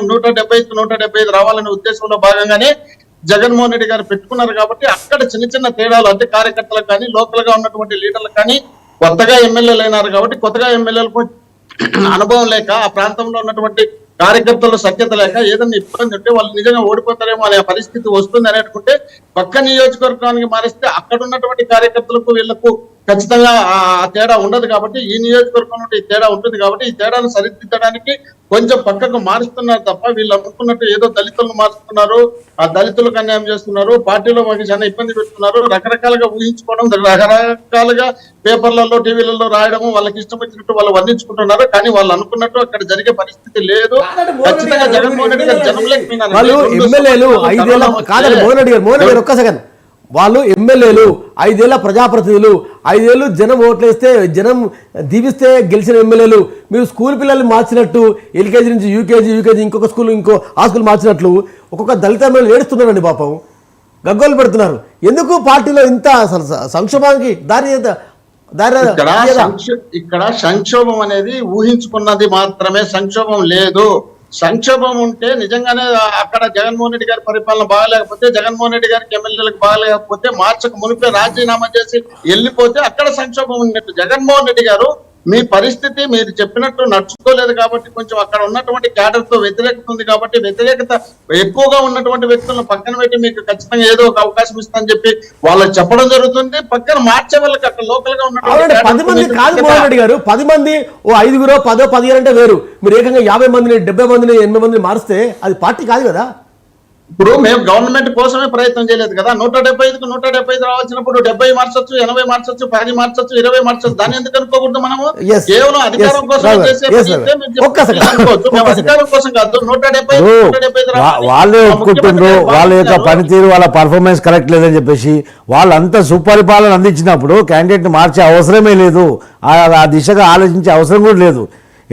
175 రావాలనే ఉద్దేశంలో భాగంగానే జగన్మోహన్ రెడ్డి గారు పెట్టుకున్నారు కాబట్టి అక్కడ చిన్న చిన్న తేడాలు అంటే కార్యకర్తలకు కానీ లోకల్ గా ఉన్నటువంటి లీడర్లకు కానీ కొత్తగా ఎమ్మెల్యేలు అయినారు కాబట్టి కొత్తగా ఎమ్మెల్యేలకు అనుభవం లేక ఆ ప్రాంతంలో ఉన్నటువంటి కార్యకర్తలు సఖ్యత లేక ఏదైనా ఇబ్బంది ఉంటే వాళ్ళు నిజంగా ఓడిపోతారేమో అనే పరిస్థితి వస్తుంది అనేటుకుంటే పక్క నియోజకవర్గానికి మారిస్తే అక్కడ ఉన్నటువంటి కార్యకర్తలకు వీళ్లకు ఖచ్చితంగా ఆ తేడా ఉండదు కాబట్టి ఈ నియోజకవర్గం నుండి ఈ తేడా ఉంటుంది కాబట్టి ఈ తేడాను సరిదిద్దడానికి కొంచెం పక్కకు మారుస్తున్నారు తప్ప వీళ్ళు అనుకున్నట్టు ఏదో దళితులను మారుస్తున్నారు, ఆ దళితులకు అన్యాయం చేస్తున్నారు, పార్టీలో మాకు చాలా ఇబ్బంది పెడుతున్నారు, రకరకాలుగా ఊహించుకోవడం, రకరకాలుగా పేపర్లలో టీవీలలో రాయడం, వాళ్ళకి ఇష్టం వచ్చినట్టు వాళ్ళు వర్ణించుకుంటున్నారు. కానీ వాళ్ళు అనుకున్నట్టు అక్కడ జరిగే పరిస్థితి లేదు. ఖచ్చితంగా జగన్మోహన్ రెడ్డి గారు జనంలోకి వాళ్ళు ఎమ్మెల్యేలు 5 ఏళ్ల ప్రజాప్రతినిధులు, 5 ఏళ్ళు జనం ఓట్లేస్తే జనం దీవిస్తే గెలిచిన ఎమ్మెల్యేలు. మీరు స్కూల్ పిల్లల్ని మార్చినట్టు ఎల్కేజీ నుంచి యూకేజీ ఇంకొక స్కూల్ ఆ స్కూల్ మార్చినట్లు ఒక్కొక్క దళిత ఎమ్మెల్యేలు ఏడుస్తున్నారండి పాపం, గగ్గోలు పెడుతున్నారు. ఎందుకు పార్టీలో ఇంత సంక్షోభానికి ఇక్కడ సంక్షోభం అనేది ఊహించుకున్నది మాత్రమే, సంక్షోభం లేదు. సంక్షోభం ఉంటే నిజంగానే అక్కడ జగన్మోహన్ రెడ్డి గారి పరిపాలన బాగలేకపోతే, జగన్మోహన్ రెడ్డి గారికి ఎమ్మెల్యేలకు బాగలేకపోతే మార్చక మునిపే రాజీనామా చేసి వెళ్ళిపోతే అక్కడ సంక్షోభం ఉన్నట్టు. జగన్మోహన్ రెడ్డి గారు మీ పరిస్థితి మీరు చెప్పినట్టు నడుచుకోలేదు కాబట్టి కొంచెం అక్కడ ఉన్నటువంటి క్యాడర్ తో వ్యతిరేకత ఉంది కాబట్టి వ్యతిరేకత ఎక్కువగా ఉన్నటువంటి వ్యక్తులను పక్కన పెట్టి మీకు ఖచ్చితంగా ఏదో ఒక అవకాశం ఇస్తానని చెప్పి వాళ్ళకి చెప్పడం జరుగుతుంది. పక్కన మార్చే వాళ్ళకి అక్కడ లోకల్ గా ఉన్నటువంటి 10 మంది కాదు మోహన్ రెడ్డి గారు, 10 మంది ఓ 5 10 15 అంటే వేరు. మీరు ఏకంగా 50 మందిని 70 మందిని 80 మందిని మారిస్తే అది పార్టీ కాదు కదా. ఇప్పుడు మేము గవర్నమెంట్ కోసమే ప్రయత్నం చేయలేదు కదా. 175కు 175 రావాల్సినప్పుడు 70 మార్చొచ్చు, 80 మార్చొచ్చు, 10 మార్చొచ్చు, 20 మార్చొచ్చు. దాన్ని ఎందుకు అనుకోకూడదు? మనము కేవలం అధికారం కోసం అధికారం కోసం కాదు. 175 వాళ్ళే ఒప్పుకుంటుండ్రు, వాళ్ళ యొక్క పనితీరు వాళ్ళ పర్ఫార్మెన్స్ కరెక్ట్ లేదని చెప్పేసి వాళ్ళంతా సుపరిపాలన అందించినప్పుడు క్యాండిడేట్ ని మార్చే అవసరమే లేదు, ఆ దిశగా ఆలోచించే అవసరం కూడా లేదు.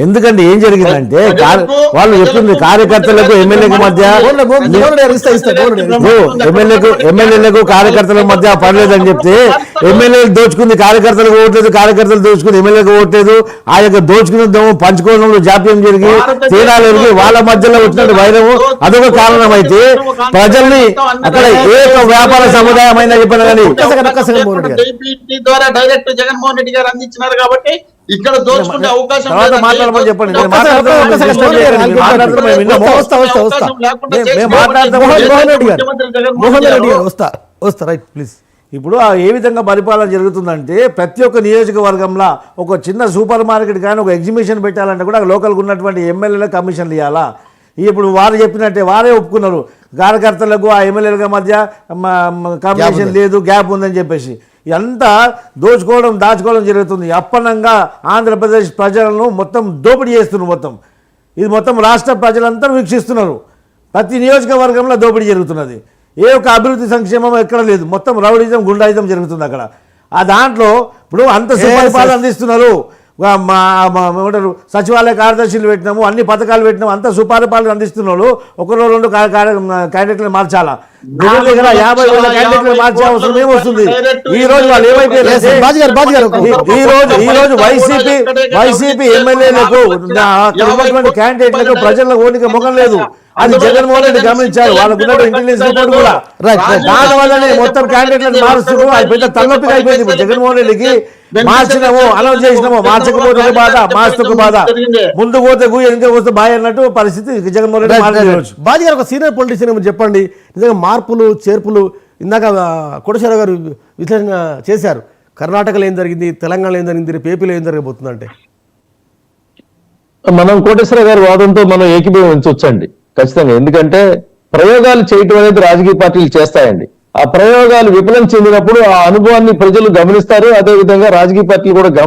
ఎందుకంటే ఏం జరిగిందంటే వాళ్ళు చెప్పింది కార్యకర్తలకు ఎమ్మెల్యేకు మధ్య ఎమ్మెల్యేలకు కార్యకర్తల మధ్య పడలేదని చెప్తే ఎమ్మెల్యేలు దోచుకుంది కారణకర్తలకు ఓట్లేదు, కార్యకర్తలు దోచుకుంది ఎమ్మెల్యేలకు ఓట్లేదు. ఆ యొక్క దోచుకున్న పంచుకోవడంలో జాప్యం జరిగి తేడాలు జరిగి వాళ్ళ మధ్యలో వచ్చినట్టు వైరము అదొక కారణం. అయితే ప్రజల్ని అక్కడ ఏ వ్యాపార సముదాయం అయినా చెప్పిన కానీ ద్వారా డైరెక్ట్ జగన్మోహన్ రెడ్డి గారు అందించినారు కాబట్టి ఇక్కడ దోచుకునే అవకాశం మాట్లాడమని చెప్పండి. ఇప్పుడు ఏ విధంగా పరిపాలన జరుగుతుందంటే ప్రతి ఒక్క నియోజకవర్గంలో ఒక చిన్న సూపర్ మార్కెట్ కానీ ఒక ఎగ్జిబిషన్ పెట్టాలంటే కూడా లోకల్గా ఉన్నటువంటి ఎమ్మెల్యేలకు కమిషన్లు ఇవ్వాలా. ఇప్పుడు వారు చెప్పినట్టే వారే ఒప్పుకున్నారు, కార్యకర్తలకు ఆ ఎమ్మెల్యేల మధ్య కమిషన్ లేదు, గ్యాప్ ఉందని చెప్పేసి ఇదంతా దాచుకోవడం జరుగుతుంది. అప్పనంగా ఆంధ్రప్రదేశ్ ప్రజలను మొత్తం దోపిడీ చేస్తున్నారు. ఇది మొత్తం రాష్ట్ర ప్రజలంతా వీక్షిస్తున్నారు. ప్రతి నియోజకవర్గంలో దోపిడీ జరుగుతున్నది. ఏ ఒక్క అభివృద్ధి సంక్షేమం ఎక్కడ లేదు, మొత్తం రౌడీజం గుండాయిజం జరుగుతుంది అక్కడ. ఆ దాంట్లో ఇప్పుడు అంత సుపరిపాలన అందిస్తున్నారు. ఏమంటారు సచివాలయ కార్యదర్శులు పెట్టినాము, అన్ని పథకాలు పెట్టినాము, అంతా సుపరిపాలన అందిస్తున్నారు. 1-2 క్యాండిడేట్లు మార్చాలా? 50 క్యాండిడేట్లు మార్చే అవసరం ఏమొస్తుంది? ఈ రోజు వాళ్ళు ఏమైపోయారు? ఈ రోజు వైసీపీ ఎమ్మెల్యేలకు క్యాండిడేట్లకు ప్రజల ఓటికి ముఖం లేదు. అది జగన్మోహన్ రెడ్డి గమనించారు. వాళ్ళకు ఇంటెలిజెన్స్ రిపోర్ట్ కూడా దానివల్లనే మొత్తం క్యాండిడేట్లను మారుస్తూ అది పెద్ద తలనొప్పిగా అయిపోయింది. జగన్మోహన్ రెడ్డికి మార్చినాము, అనౌన్స్ చేసినాము, మార్చకపోతే బాధ, మార్చకు బాధ, ముందు పోతే వెనక పోతే బాయ్ అన్నట్టు పరిస్థితి జగన్మోహన్ రెడ్డి మాట్లాడవచ్చు. బాజీ గారు ఒక సీనియర్ పొలిటీషియన్ చెప్పండి, నిజంగా మార్పులు చేర్పులు ఇందాక కోటేశ్వరరావు గారు విశ్లేషణ చేశారు. కర్ణాటకలో ఏం జరిగింది, తెలంగాణలో ఏం జరిగింది, రేపు ఏపీలో ఏం జరగబోతుందంటే మనం కోటేశ్వర గారి వాదంతో మనం ఏకీభవించవచ్చండి ఖచ్చితంగా. ఎందుకంటే ప్రయోగాలు చేయటం అనేది రాజకీయ పార్టీలు చేస్తాయండి. ఆ ప్రయోగాలు విఫలం చెందినప్పుడు ఆ అనుభవాన్ని ప్రజలు గమనిస్తారు. అదేవిధంగా రాజకీయ పార్టీలు కూడా